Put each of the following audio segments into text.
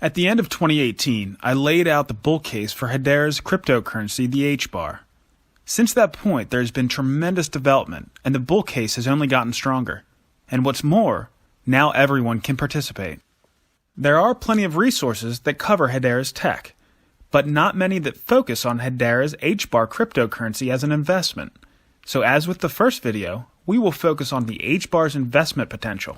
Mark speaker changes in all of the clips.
Speaker 1: At the end of 2018, I laid out the bull case for Hedera's cryptocurrency, the HBAR. Since that point, there has been tremendous development, and the bull case has only gotten stronger. And what's more, now everyone can participate. There are plenty of resources that cover Hedera's tech, but not many that focus on Hedera's HBAR cryptocurrency as an investment. So as with the first video, we will focus on the HBAR's investment potential.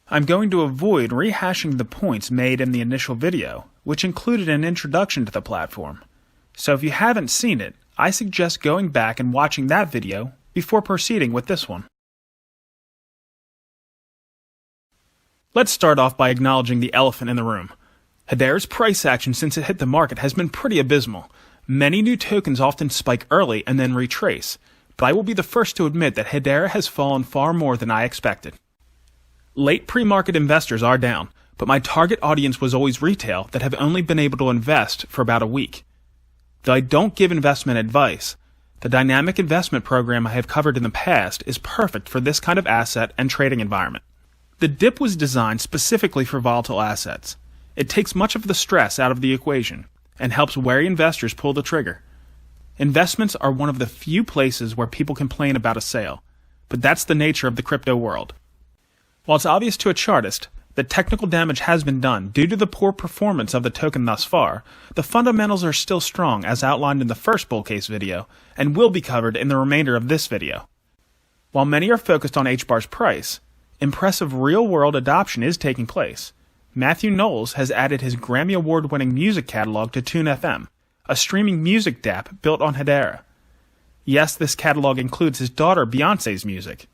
Speaker 1: I'm going to avoid rehashing the points made in the initial video, which included an introduction to the platform. So if you haven't seen it, I suggest going back and watching that video before proceeding with this one. Let's start off by acknowledging the elephant in the room. Hedera's price action since it hit the market has been pretty abysmal. Many new tokens often spike early and then retrace, but I will be the first to admit that Hedera has fallen far more than I expected. Late pre-market investors are down, but my target audience was always retail that have only been able to invest for about a week. Though I don't give investment advice, the dynamic investment program I have covered in the past is perfect for this kind of asset and trading environment. The dip was designed specifically for volatile assets. It takes much of the stress out of the equation and helps wary investors pull the trigger. Investments are one of the few places where people complain about a sale, but that's the nature of the crypto world. While it's obvious to a chartist that technical damage has been done due to the poor performance of the token thus far, the fundamentals are still strong as outlined in the first bull case video and will be covered in the remainder of this video. While many are focused on HBAR's price, impressive real-world adoption is taking place. Matthew Knowles has added his Grammy Award-winning music catalog to Tune FM, a streaming music DApp built on Hedera. Yes, this catalog includes his daughter Beyoncé's music.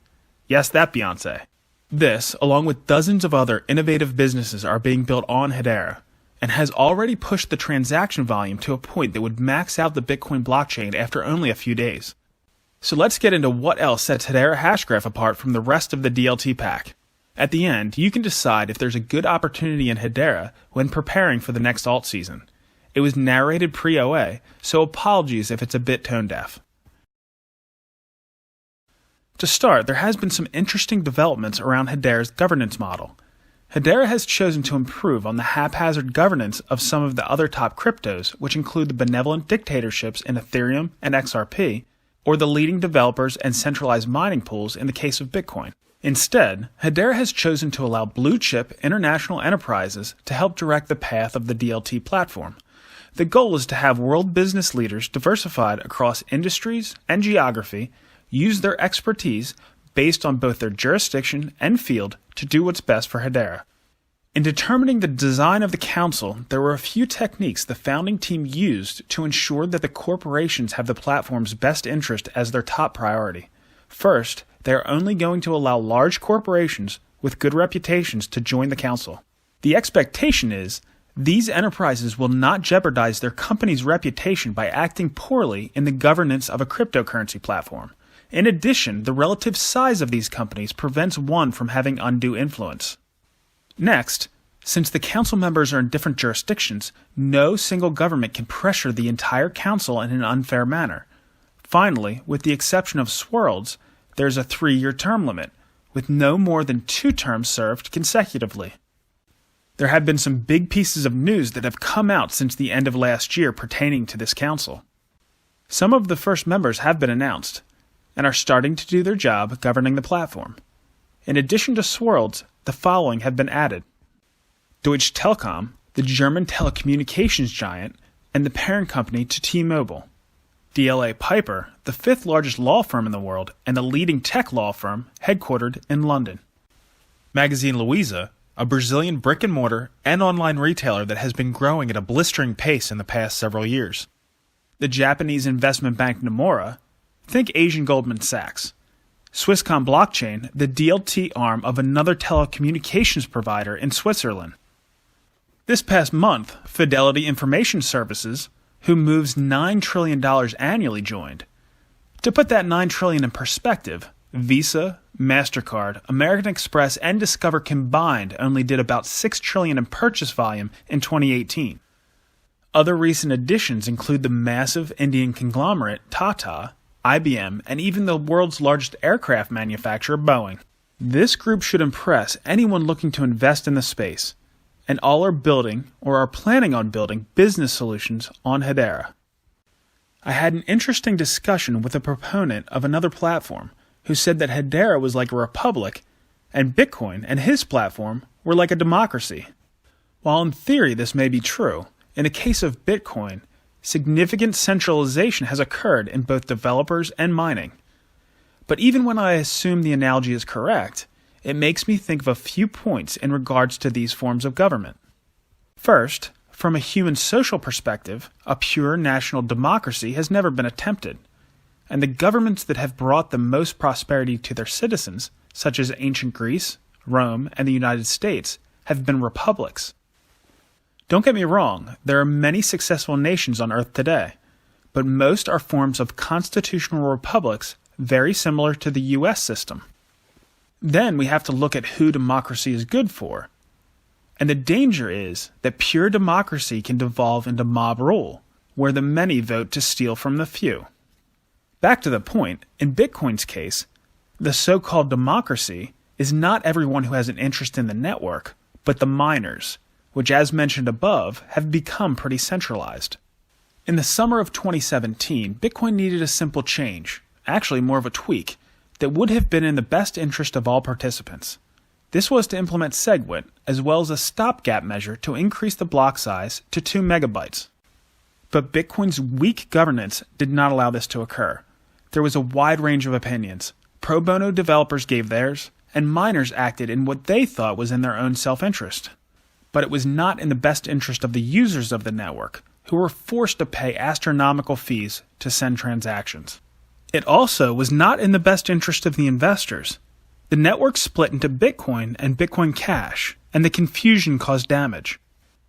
Speaker 1: Yes, that Beyoncé. This, along with dozens of other innovative businesses, are being built on Hedera, and has already pushed the transaction volume to a point that would max out the Bitcoin blockchain after only a few days. So let's get into what else sets Hedera Hashgraph apart from the rest of the DLT pack. At the end, you can decide if there's a good opportunity in Hedera when preparing for the next alt season. It was narrated pre-OA, so apologies if it's a bit tone-deaf. To start, there has been some interesting developments around Hedera's governance model. Hedera has chosen to improve on the haphazard governance of some of the other top cryptos, which include the benevolent dictatorships in Ethereum and XRP, or the leading developers and centralized mining pools in the case of Bitcoin. Instead, Hedera has chosen to allow blue-chip international enterprises to help direct the path of the DLT platform. The goal is to have world business leaders diversified across industries and geography use their expertise based on both their jurisdiction and field to do what's best for Hedera. In determining the design of the council, there were a few techniques the founding team used to ensure that the corporations have the platform's best interest as their top priority. First, they are only going to allow large corporations with good reputations to join the council. The expectation is these enterprises will not jeopardize their company's reputation by acting poorly in the governance of a cryptocurrency platform. In addition, the relative size of these companies prevents one from having undue influence. Next, since the council members are in different jurisdictions, no single government can pressure the entire council in an unfair manner. Finally, with the exception of swirls, there's a 3-year term limit, with no more than 2 terms served consecutively. There have been some big pieces of news that have come out since the end of last year pertaining to this council. Some of the first members have been announced, and are starting to do their job governing the platform. In addition to swirls, the following have been added: Deutsche Telekom, the German telecommunications giant, and the parent company to T-Mobile. DLA Piper, the 5th largest law firm in the world and the leading tech law firm headquartered in London. Magazine Luiza, a Brazilian brick-and-mortar and online retailer that has been growing at a blistering pace in the past several years. The Japanese investment bank Nomura, think Asian Goldman Sachs. Swisscom Blockchain, the DLT arm of another telecommunications provider in Switzerland. This past month, Fidelity Information Services, who moves $9 trillion annually, joined. To put that $9 trillion in perspective, Visa, MasterCard, American Express, and Discover combined only did about $6 trillion in purchase volume in 2018. Other recent additions include the massive Indian conglomerate Tata, IBM, and even the world's largest aircraft manufacturer, Boeing. This group should impress anyone looking to invest in the space. and all are building or are planning on building business solutions on Hedera. I had an interesting discussion with a proponent of another platform who said that Hedera was like a republic and Bitcoin and his platform were like a democracy. While in theory this may be true, in the case of Bitcoin, significant centralization has occurred in both developers and mining. But even when I assume the analogy is correct, it makes me think of a few points in regards to these forms of government. First, from a human social perspective, a pure national democracy has never been attempted, and the governments that have brought the most prosperity to their citizens, such as ancient Greece, Rome, and the United States, have been republics. Don't get me wrong, there are many successful nations on Earth today, but most are forms of constitutional republics very similar to the US system. Then we have to look at who democracy is good for. And the danger is that pure democracy can devolve into mob rule, where the many vote to steal from the few. Back to the point, in Bitcoin's case, the so-called democracy is not everyone who has an interest in the network, but the miners, which as mentioned above have become pretty centralized. In the summer of 2017, Bitcoin needed a simple change, actually more of a tweak, that would have been in the best interest of all participants. This was to implement SegWit, as well as a stopgap measure to increase the block size to 2 megabytes. But Bitcoin's weak governance did not allow this to occur. There was a wide range of opinions. Pro bono developers gave theirs, and miners acted in what they thought was in their own self-interest. But it was not in the best interest of the users of the network, who were forced to pay astronomical fees to send transactions. It also was not in the best interest of the investors. The network split into Bitcoin and Bitcoin Cash, and the confusion caused damage.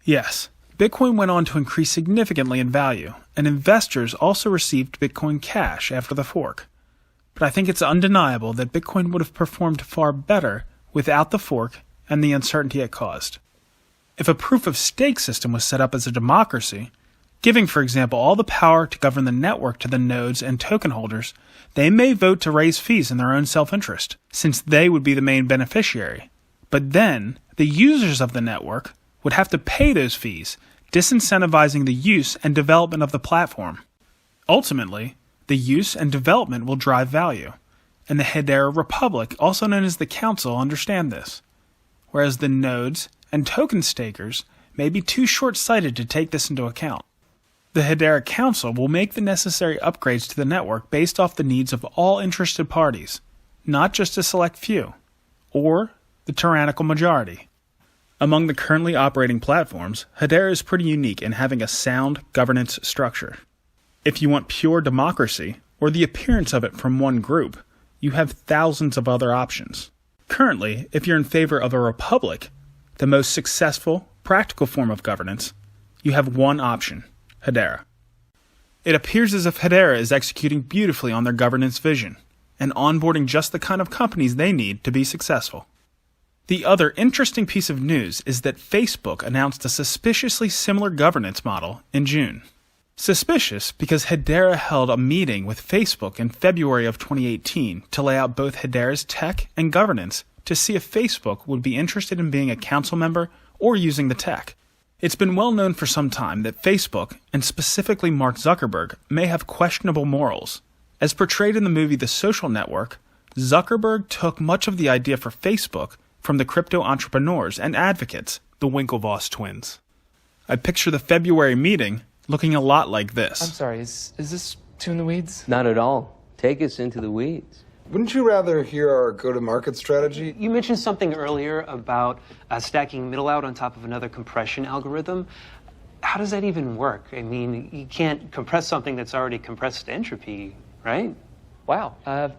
Speaker 1: Yes, Bitcoin went on to increase significantly in value, and investors also received Bitcoin Cash after the fork. But I think it's undeniable that Bitcoin would have performed far better without the fork and the uncertainty it caused. If a proof-of-stake system was set up as a democracy, giving, for example, all the power to govern the network to the nodes and token holders, they may vote to raise fees in their own self-interest, since they would be the main beneficiary. But then, the users of the network would have to pay those fees, disincentivizing the use and development of the platform. Ultimately, the use and development will drive value, and the Hedera Republic, also known as the Council, understand this, whereas the nodes and token stakers may be too short-sighted to take this into account. The Hedera Council will make the necessary upgrades to the network based off the needs of all interested parties, not just a select few, or the tyrannical majority. Among the currently operating platforms, Hedera is pretty unique in having a sound governance structure. If you want pure democracy, or the appearance of it from one group, you have thousands of other options. Currently, if you're in favor of a republic, the most successful, practical form of governance, you have one option: Hedera. It appears as if Hedera is executing beautifully on their governance vision, and onboarding just the kind of companies they need to be successful. The other interesting piece of news is that Facebook announced a suspiciously similar governance model in June. Suspicious because Hedera held a meeting with Facebook in February of 2018 to lay out both Hedera's tech and governance to see if Facebook would be interested in being a council member or using the tech. It's been well known for some time that Facebook, and specifically Mark Zuckerberg, may have questionable morals. As portrayed in the movie The Social Network, Zuckerberg took much of the idea for Facebook from the crypto entrepreneurs and advocates, the Winklevoss twins. I picture the February meeting looking a lot like this.
Speaker 2: I'm sorry, is this too in the weeds?
Speaker 3: Not at all. Take us into the weeds.
Speaker 4: Wouldn't you rather hear our go-to-market strategy?
Speaker 5: You mentioned something earlier about stacking middle out on top of another compression algorithm. How does that even work? I mean, you can't compress something that's already compressed to entropy, right?
Speaker 2: Wow. I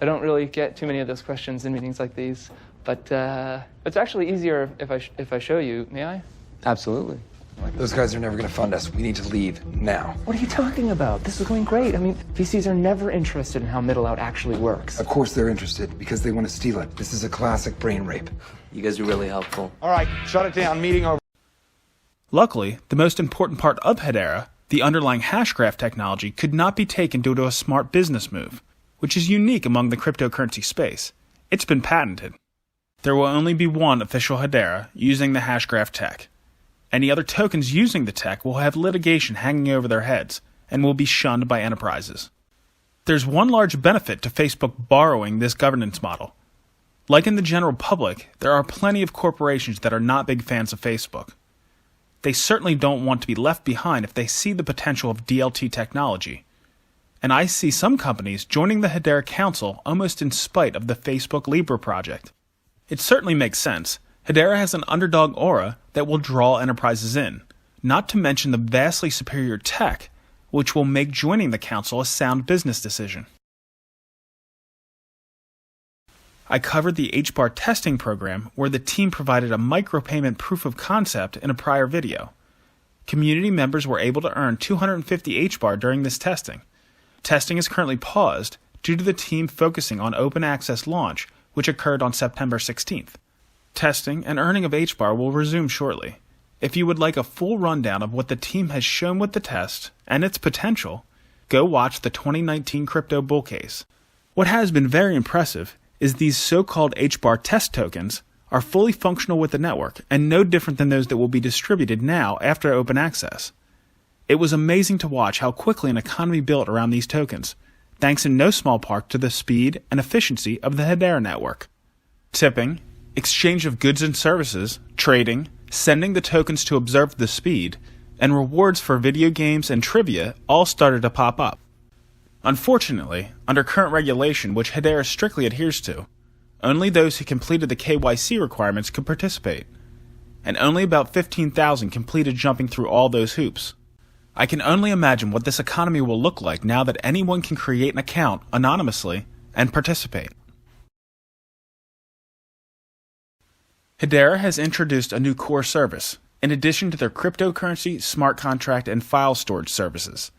Speaker 2: don't really get too many of those questions in meetings like these, but it's actually easier if I show you. May I?
Speaker 3: Absolutely.
Speaker 4: Those guys are never going to fund us. We need to leave now.
Speaker 2: What are you talking about? This is going great. I mean, VCs are never interested in how middle out actually works.
Speaker 4: Of course they're interested, because they want to steal it. This is a classic brain rape.
Speaker 3: You guys are really helpful.
Speaker 6: All right, shut it down. Meeting over.
Speaker 1: Luckily, the most important part of Hedera, the underlying hashgraph technology, could not be taken due to a smart business move, which is unique among the cryptocurrency space. It's been patented. There will only be one official Hedera using the hashgraph tech. Any other tokens using the tech will have litigation hanging over their heads and will be shunned by enterprises. There's one large benefit to Facebook borrowing this governance model. Like in the general public, there are plenty of corporations that are not big fans of Facebook. They certainly don't want to be left behind if they see the potential of DLT technology. And I see some companies joining the Hedera Council almost in spite of the Facebook Libra project. It certainly makes sense. Hedera has an underdog aura that will draw enterprises in, not to mention the vastly superior tech, which will make joining the council a sound business decision. I covered the HBAR Testing program where the team provided a micropayment proof of concept in a prior video. Community members were able to earn 250 HBAR during this testing. Testing is currently paused due to the team focusing on open access launch, which occurred on September 16th. Testing and earning of HBAR will resume shortly. If you would like a full rundown of what the team has shown with the test and its potential, go watch the 2019 crypto bull case. What has been very impressive is these so-called HBAR test tokens are fully functional with the network and no different than those that will be distributed now after open access. It was amazing to watch how quickly an economy built around these tokens, thanks in no small part to the speed and efficiency of the Hedera network. Tipping, exchange of goods and services, trading, sending the tokens to observe the speed, and rewards for video games and trivia all started to pop up. Unfortunately, under current regulation, which Hedera strictly adheres to, only those who completed the KYC requirements could participate, and only about 15,000 completed jumping through all those hoops. I can only imagine what this economy will look like now that anyone can create an account anonymously and participate. Hedera has introduced a new core service, in addition to their cryptocurrency, smart contract, and file storage services.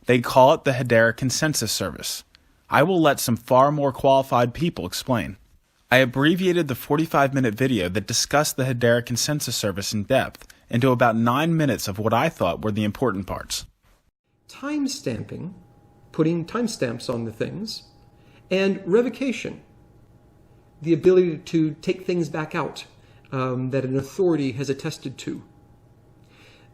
Speaker 1: They call it the Hedera Consensus Service. I will let some far more qualified people explain. I abbreviated the 45-minute video that discussed the Hedera Consensus Service in depth into about 9 minutes of what I thought were the important parts.
Speaker 7: Timestamping, putting timestamps on the things, and revocation, the ability to take things back out that an authority has attested to.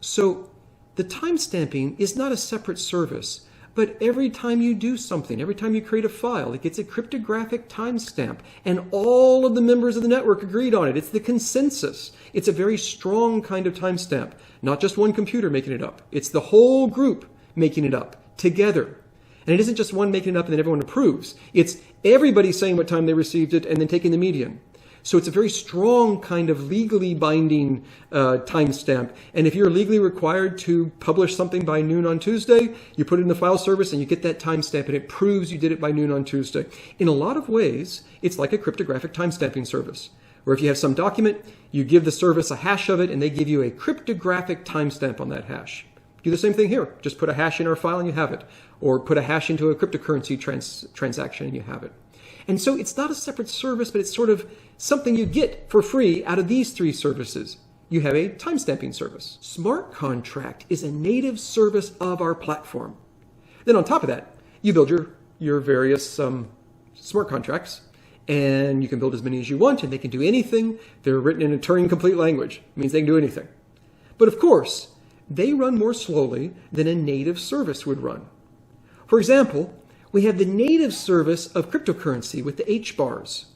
Speaker 7: So the timestamping is not a separate service, but every time you do something, every time you create a file, it gets a cryptographic timestamp, and all of the members of the network agreed on it. It's the consensus. It's a very strong kind of timestamp, not just one computer making it up. It's the whole group making it up together. And it isn't just one making it up and then everyone approves. It's everybody saying what time they received it and then taking the median. So it's a very strong kind of legally binding timestamp. And if you're legally required to publish something by noon on Tuesday, you put it in the file service and you get that timestamp and it proves you did it by noon on Tuesday. In a lot of ways, it's like a cryptographic timestamping service, where if you have some document, you give the service a hash of it and they give you a cryptographic timestamp on that hash. Do the same thing here. Just put a hash in our file and you have it. Or put a hash into a cryptocurrency transaction and you have it. And so it's not a separate service, but it's sort of something you get for free out of these three services. You have a timestamping service. Smart contract is a native service of our platform. Then on top of that, you build your various smart contracts, and you can build as many as you want, and they can do anything. They're written in a Turing-complete language. It means they can do anything. But of course, they run more slowly than a native service would run. For example, we have the native service of cryptocurrency with the HBARs,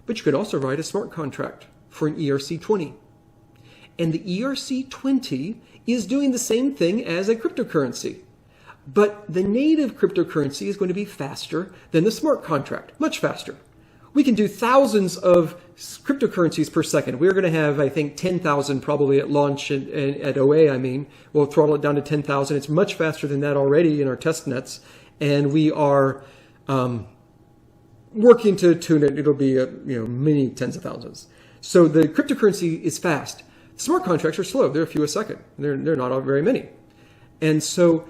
Speaker 7: but you could also write a smart contract for an ERC20. And the ERC20 is doing the same thing as a cryptocurrency. But the native cryptocurrency is going to be faster than the smart contract, much faster. We can do thousands of cryptocurrencies per second. We're going to have, I think, 10,000 probably at launch, at OA, I mean. We'll throttle it down to 10,000. It's much faster than that already in our test nets. And we are working to tune it. It'll be many tens of thousands. So the cryptocurrency is fast. Smart contracts are slow. They're a few a second. They're not very many. And so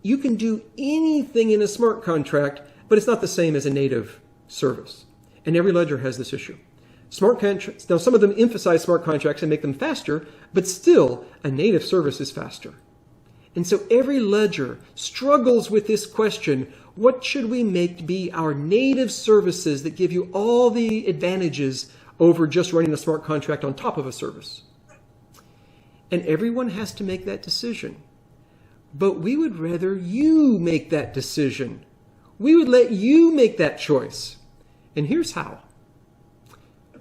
Speaker 7: you can do anything in a smart contract, but it's not the same as a native service. And every ledger has this issue. Smart contracts, now some of them emphasize smart contracts and make them faster, but still a native service is faster. And so every ledger struggles with this question: what should we make to be our native services that give you all the advantages over just running a smart contract on top of a service. And everyone has to make that decision. But we would rather you make that decision. We would let you make that choice. And here's how.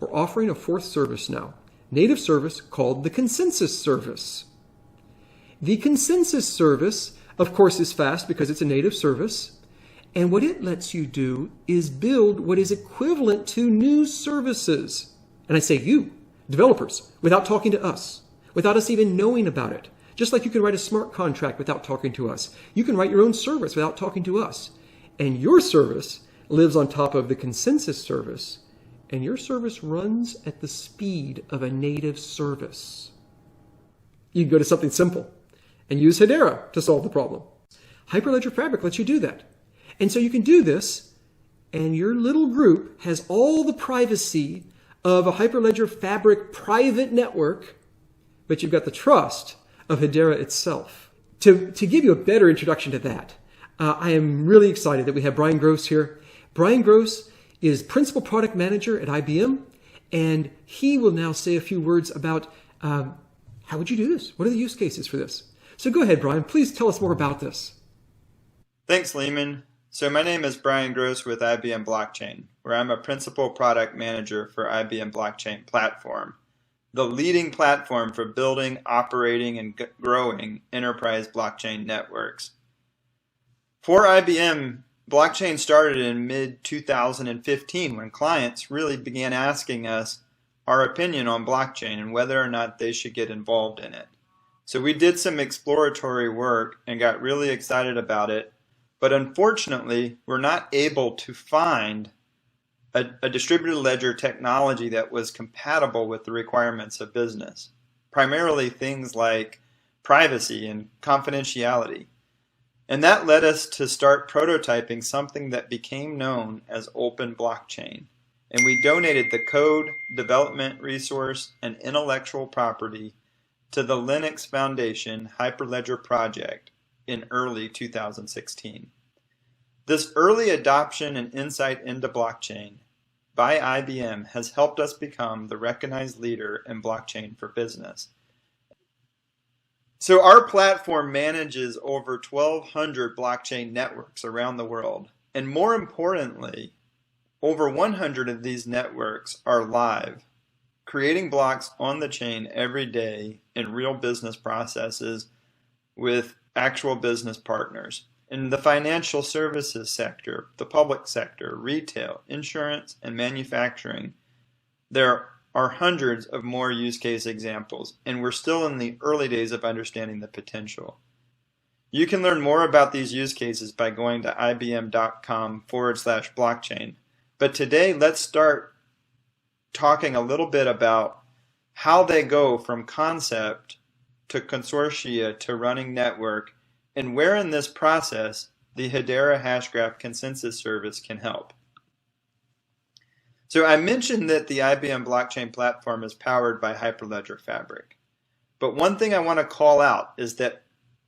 Speaker 7: We're offering a fourth service now, native service called the consensus service. The consensus service, of course, is fast because it's a native service. And what it lets you do is build what is equivalent to new services. And I say you, developers, without talking to us, without us even knowing about it. Just like you can write a smart contract without talking to us. You can write your own service without talking to us. And your service lives on top of the consensus service. And your service runs at the speed of a native service. You can go to something simple and use Hedera to solve the problem. Hyperledger Fabric lets you do that. And so you can do this, and your little group has all the privacy of a Hyperledger Fabric private network, but you've got the trust of Hedera itself. To give you a better introduction to that, I am really excited that we have Brian Gross here. Brian Gross is Principal Product Manager at IBM, and he will now say a few words about how would you do this? What are the use cases for this? So go ahead, Brian. Please tell us more about this.
Speaker 8: Thanks, Lehman. So my name is Brian Gross with IBM Blockchain, where I'm a Principal Product Manager for IBM Blockchain Platform, the leading platform for building, operating, and growing enterprise blockchain networks. For IBM, blockchain started in mid-2015 when clients really began asking us our opinion on blockchain and whether or not they should get involved in it. So we did some exploratory work and got really excited about it, but unfortunately we're not able to find a distributed ledger technology that was compatible with the requirements of business, primarily things like privacy and confidentiality. And that led us to start prototyping something that became known as Open Blockchain. And we donated the code, development resource, and intellectual property to the Linux Foundation Hyperledger project in early 2016. This early adoption and insight into blockchain by IBM has helped us become the recognized leader in blockchain for business. So our platform manages over 1,200 blockchain networks around the world. And more importantly, over 100 of these networks are live, creating blocks on the chain every day in real business processes with actual business partners. In the financial services sector, the public sector, retail, insurance, and manufacturing, there are hundreds of more use case examples, and we're still in the early days of understanding the potential. You can learn more about these use cases by going to ibm.com/blockchain. But today, let's start talking a little bit about how they go from concept to consortia to running network, and where in this process the Hedera Hashgraph Consensus Service can help. So I mentioned that the IBM Blockchain Platform is powered by Hyperledger Fabric. But one thing I want to call out is that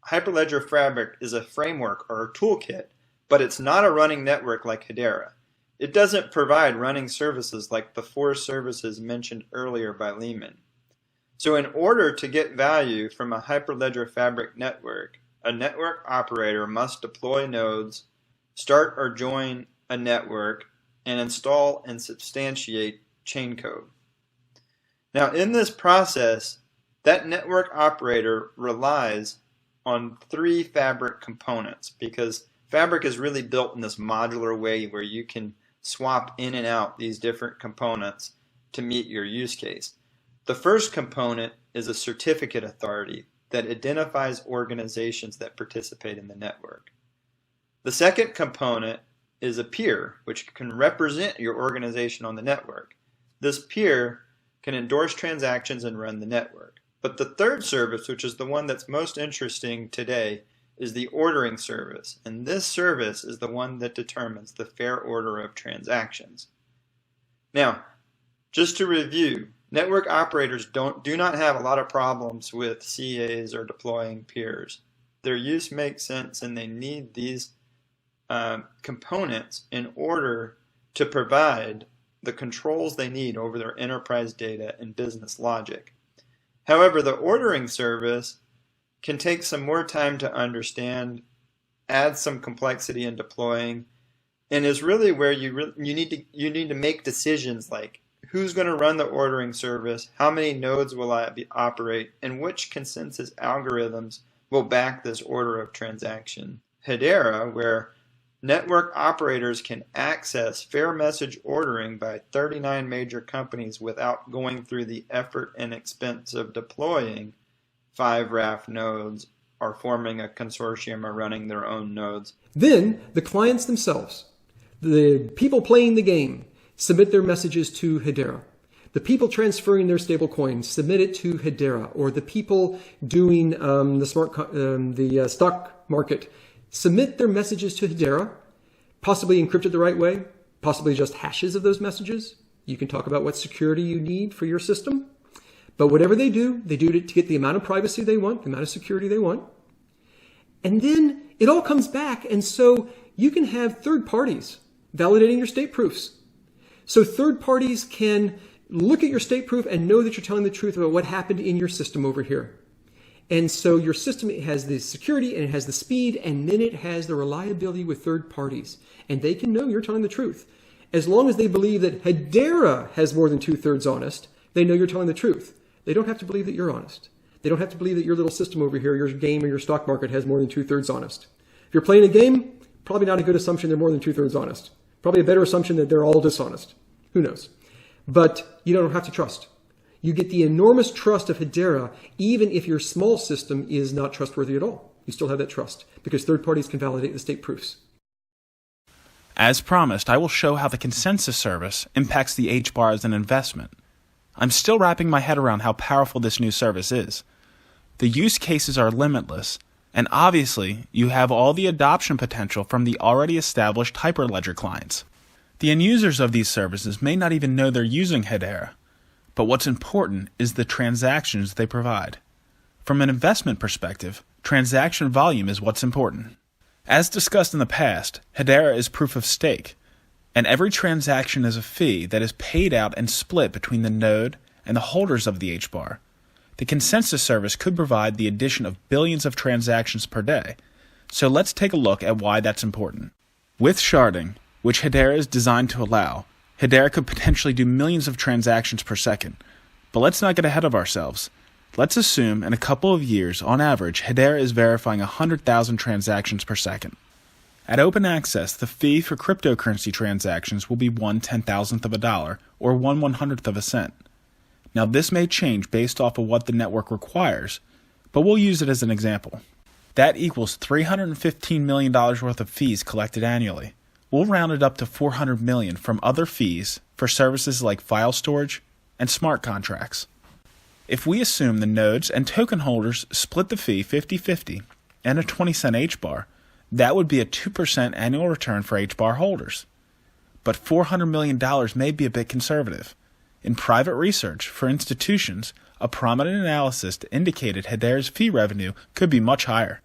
Speaker 8: Hyperledger Fabric is a framework or a toolkit, but it's not a running network like Hedera. It doesn't provide running services like the 4 services mentioned earlier by Lehman. So in order to get value from a Hyperledger Fabric network, a network operator must deploy nodes, start or join a network, and install and substantiate chain code. Now in this process, that network operator relies on 3 Fabric components, because Fabric is really built in this modular way where you can swap in and out these different components to meet your use case. The first component is a certificate authority that identifies organizations that participate in the network. The second component is a peer, which can represent your organization on the network. This peer can endorse transactions and run the network. But the third service, which is the one that's most interesting today, is the ordering service. And this service is the one that determines the fair order of transactions. Now, just to review, network operators do not have a lot of problems with CAs or deploying peers. Their use makes sense, and they need these components in order to provide the controls they need over their enterprise data and business logic. However, the ordering service can take some more time to understand, add some complexity in deploying, and is really where you need to make decisions like who's going to run the ordering service, how many nodes will I operate, and which consensus algorithms will back this order of transaction. Hedera, where network operators can access fair message ordering by 39 major companies without going through the effort and expense of deploying 5 RAF nodes or forming a consortium or running their own nodes.
Speaker 7: Then the clients themselves, the people playing the game, submit their messages to Hedera. The people transferring their stablecoin submit it to Hedera, or the people doing the stock market submit their messages to Hedera, possibly encrypted the right way, possibly just hashes of those messages. You can talk about what security you need for your system. But whatever they do it to get the amount of privacy they want, the amount of security they want. And then it all comes back, and so you can have third parties validating your state proofs. So third parties can look at your state proof and know that you're telling the truth about what happened in your system over here. And so your system has the security and it has the speed, and then it has the reliability with third parties. And they can know you're telling the truth. As long as they believe that Hedera has more than 2/3 honest, they know you're telling the truth. They don't have to believe that you're honest. They don't have to believe that your little system over here, your game or your stock market, has more than 2/3 honest. If you're playing a game, probably not a good assumption they're more than 2/3 honest. Probably a better assumption that they're all dishonest. Who knows? But you don't have to trust. You get the enormous trust of Hedera, even if your small system is not trustworthy at all. You still have that trust because third parties can validate the state proofs.
Speaker 1: As promised, I will show how the consensus service impacts the HBAR as an investment. I'm still wrapping my head around how powerful this new service is. The use cases are limitless, and obviously, you have all the adoption potential from the already established Hyperledger clients. The end users of these services may not even know they're using Hedera, but what's important is the transactions they provide. From an investment perspective, transaction volume is what's important. As discussed in the past, Hedera is proof of stake, and every transaction is a fee that is paid out and split between the node and the holders of the HBAR. The consensus service could provide the addition of billions of transactions per day, so let's take a look at why that's important. With sharding, which Hedera is designed to allow, Hedera could potentially do millions of transactions per second. But let's not get ahead of ourselves. Let's assume in a couple of years, on average, Hedera is verifying 100,000 transactions per second. At open access, the fee for cryptocurrency transactions will be 1/10,000th of a dollar, or 1/100th of a cent. Now this may change based off of what the network requires, but we'll use it as an example. That equals $315 million worth of fees collected annually. We'll round it up to $400 million from other fees for services like file storage and smart contracts. If we assume the nodes and token holders split the fee 50-50 and a 20-cent HBAR, that would be a 2% annual return for HBAR holders. But $400 million may be a bit conservative. In private research for institutions, a prominent analysis indicated Hedera's fee revenue could be much higher.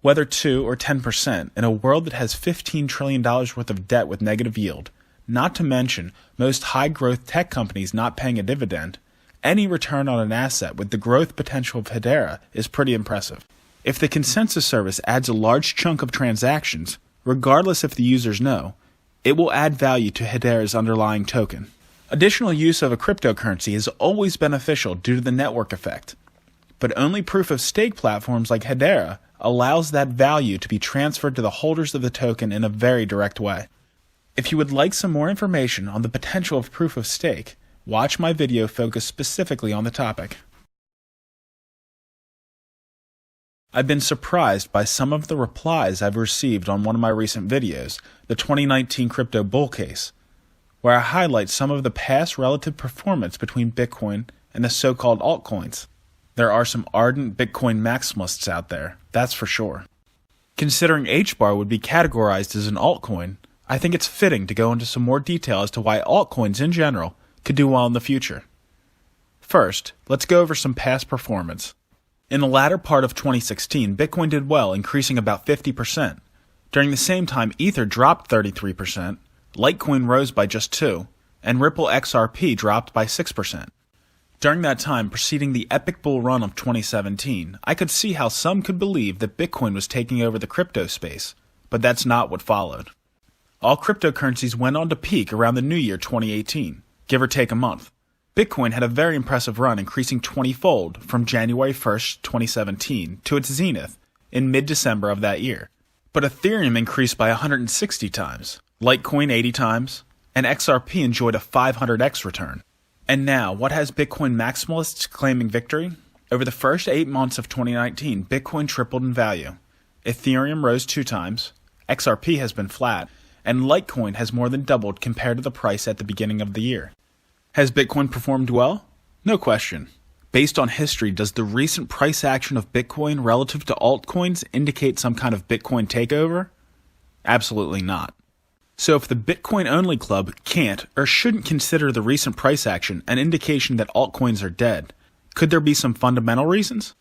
Speaker 1: Whether 2 or 10%, in a world that has $15 trillion worth of debt with negative yield, not to mention most high-growth tech companies not paying a dividend, any return on an asset with the growth potential of Hedera is pretty impressive. If the consensus service adds a large chunk of transactions, regardless if the users know, it will add value to Hedera's underlying token. Additional use of a cryptocurrency is always beneficial due to the network effect, but only proof-of-stake platforms like Hedera allows that value to be transferred to the holders of the token in a very direct way. If you would like some more information on the potential of proof-of-stake, watch my video focused specifically on the topic. I've been surprised by some of the replies I've received on one of my recent videos, the 2019 Crypto Bull Case, where I highlight some of the past relative performance between Bitcoin and the so-called altcoins. There are some ardent Bitcoin maximalists out there, that's for sure. Considering HBAR would be categorized as an altcoin, I think it's fitting to go into some more detail as to why altcoins in general could do well in the future. First, let's go over some past performance. In the latter part of 2016, Bitcoin did well, increasing about 50%. During the same time, Ether dropped 33%, Litecoin rose by just 2%, and Ripple XRP dropped by 6%. During that time preceding the epic bull run of 2017, I could see how some could believe that Bitcoin was taking over the crypto space, but that's not what followed. All cryptocurrencies went on to peak around the new year 2018, give or take a month. Bitcoin had a very impressive run, increasing 20-fold from January 1st, 2017 to its zenith in mid-December of that year. But Ethereum increased by 160 times, Litecoin 80 times, and XRP enjoyed a 500x return. And now, what has Bitcoin maximalists claiming victory? Over the first 8 months of 2019, Bitcoin tripled in value. Ethereum rose 2 times, XRP has been flat, and Litecoin has more than doubled compared to the price at the beginning of the year. Has Bitcoin performed well? No question. Based on history, does the recent price action of Bitcoin relative to altcoins indicate some kind of Bitcoin takeover? Absolutely not. So if the Bitcoin-only club can't or shouldn't consider the recent price action an indication that altcoins are dead, could there be some fundamental reasons?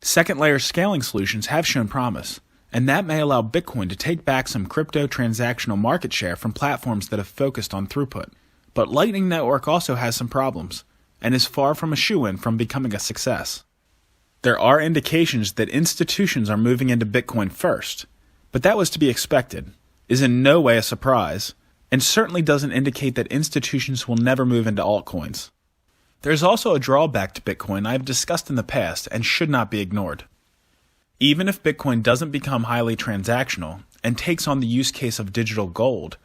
Speaker 1: Second-layer scaling solutions have shown promise, and that may allow Bitcoin to take back some crypto transactional market share from platforms that have focused on throughput. But Lightning Network also has some problems, and is far from a shoo-in from becoming a success. There are indications that institutions are moving into Bitcoin first, but that was to be expected, is in no way a surprise, and certainly doesn't indicate that institutions will never move into altcoins. There's also a drawback to Bitcoin I have discussed in the past and should not be ignored. Even if Bitcoin doesn't become highly transactional and takes on the use case of digital gold,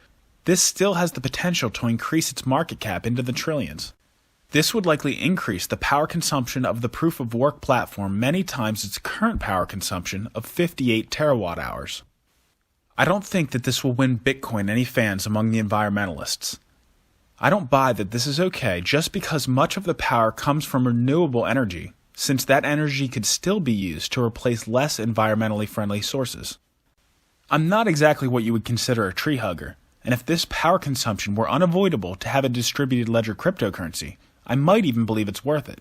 Speaker 1: this still has the potential to increase its market cap into the trillions. This would likely increase the power consumption of the proof-of-work platform many times its current power consumption of 58 terawatt hours. I don't think that this will win Bitcoin any fans among the environmentalists. I don't buy that this is okay just because much of the power comes from renewable energy, since that energy could still be used to replace less environmentally friendly sources. I'm not exactly what you would consider a tree hugger, and if this power consumption were unavoidable to have a distributed ledger cryptocurrency, I might even believe it's worth it,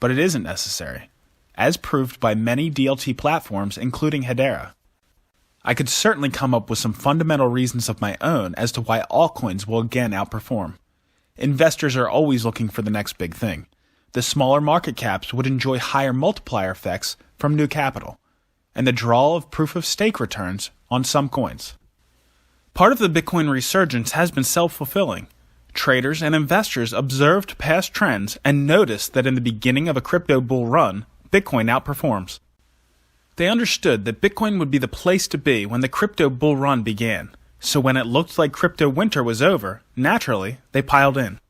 Speaker 1: but it isn't necessary, as proved by many DLT platforms including Hedera. I could certainly come up with some fundamental reasons of my own as to why altcoins will again outperform. Investors are always looking for the next big thing. The smaller market caps would enjoy higher multiplier effects from new capital, and the draw of proof-of-stake returns on some coins. Part of the Bitcoin resurgence has been self-fulfilling. Traders and investors observed past trends and noticed that in the beginning of a crypto bull run, Bitcoin outperforms. They understood that Bitcoin would be the place to be when the crypto bull run began, so when it looked like crypto winter was over, naturally, they piled in.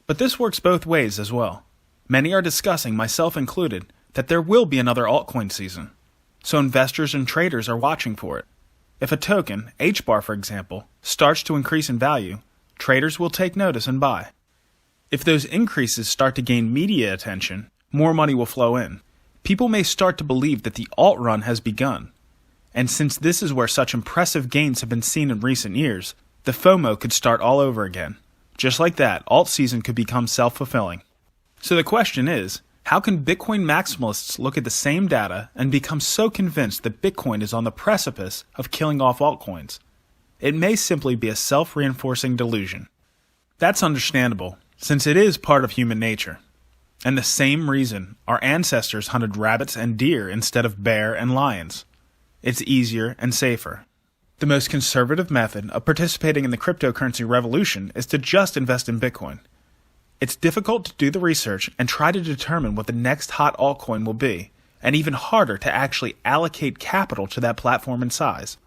Speaker 1: But this works both ways as well. Many are discussing, myself included, that there will be another altcoin season, so investors and traders are watching for it. If a token, HBAR for example, starts to increase in value, traders will take notice and buy. If those increases start to gain media attention, more money will flow in. People may start to believe that the alt run has begun. And since this is where such impressive gains have been seen in recent years, the FOMO could start all over again. Just like that, alt season could become self-fulfilling. So the question is, how can Bitcoin maximalists look at the same data and become so convinced that Bitcoin is on the precipice of killing off altcoins? It may simply be a self-reinforcing delusion. That's understandable, since it is part of human nature. And the same reason our ancestors hunted rabbits and deer instead of bear and lions. It's easier and safer. The most conservative method of participating in the cryptocurrency revolution is to just invest in Bitcoin. It's difficult to do the research and try to determine what the next hot altcoin will be, and even harder to actually allocate capital to that platform and size.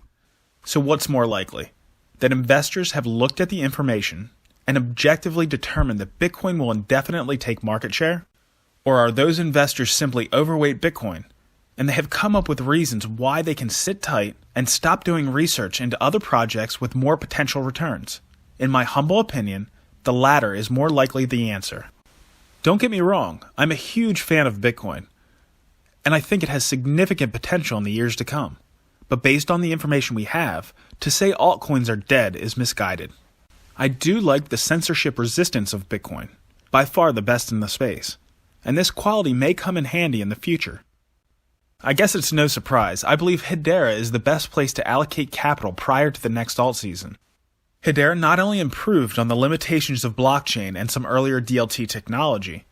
Speaker 1: So what's more likely? That investors have looked at the information and objectively determined that Bitcoin will indefinitely take market share? Or are those investors simply overweight Bitcoin, and they have come up with reasons why they can sit tight and stop doing research into other projects with more potential returns? In my humble opinion, the latter is more likely the answer. Don't get me wrong, I'm a huge fan of Bitcoin, and I think it has significant potential in the years to come. But based on the information we have, to say altcoins are dead is misguided. I do like the censorship resistance of Bitcoin, by far the best in the space, and this quality may come in handy in the future. I guess it's no surprise, I believe Hedera is the best place to allocate capital prior to the next alt season. Hedera not only improved on the limitations of blockchain and some earlier DLT technology,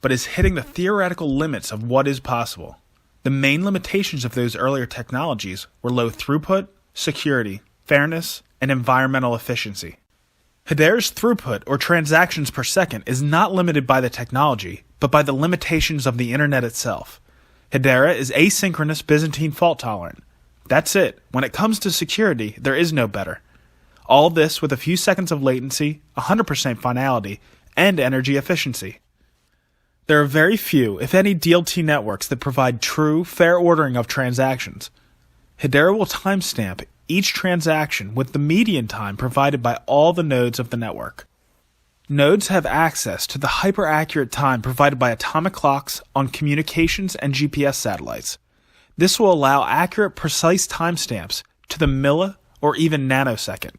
Speaker 1: but is hitting the theoretical limits of what is possible. The main limitations of those earlier technologies were low throughput, security, fairness, and environmental efficiency. Hedera's throughput, or transactions per second, is not limited by the technology, but by the limitations of the internet itself. Hedera is asynchronous Byzantine fault tolerant. That's it. When it comes to security, there is no better. All this with a few seconds of latency, 100% finality, and energy efficiency. There are very few, if any, DLT networks that provide true, fair ordering of transactions. Hedera will timestamp each transaction with the median time provided by all the nodes of the network. Nodes have access to the hyper-accurate time provided by atomic clocks on communications and GPS satellites. This will allow accurate, precise timestamps to the milli or even nanosecond.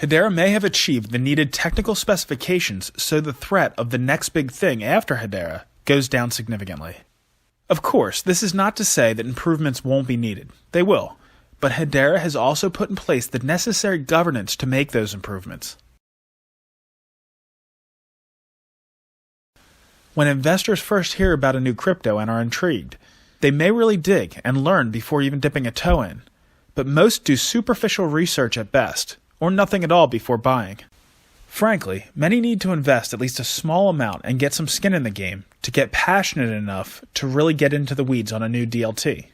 Speaker 1: Hedera may have achieved the needed technical specifications so the threat of the next big thing after Hedera goes down significantly. Of course, this is not to say that improvements won't be needed. They will. But Hedera has also put in place the necessary governance to make those improvements. When investors first hear about a new crypto and are intrigued, they may really dig and learn before even dipping a toe in, but most do superficial research at best, or nothing at all before buying. Frankly, many need to invest at least a small amount and get some skin in the game to get passionate enough to really get into the weeds on a new DLT.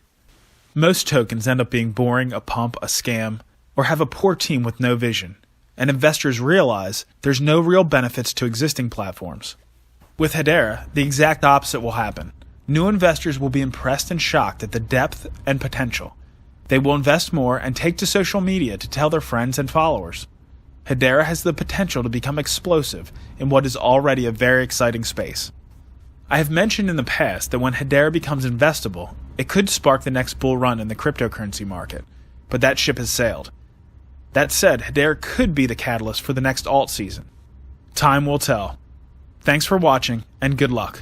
Speaker 1: Most tokens end up being boring, a pump, a scam, or have a poor team with no vision, and investors realize there's no real benefits to existing platforms. With Hedera, the exact opposite will happen. New investors will be impressed and shocked at the depth and potential. They will invest more and take to social media to tell their friends and followers. Hedera has the potential to become explosive in what is already a very exciting space. I have mentioned in the past that when Hedera becomes investable, it could spark the next bull run in the cryptocurrency market, but that ship has sailed. That said, Hedera could be the catalyst for the next alt season. Time will tell. Thanks for watching, and good luck.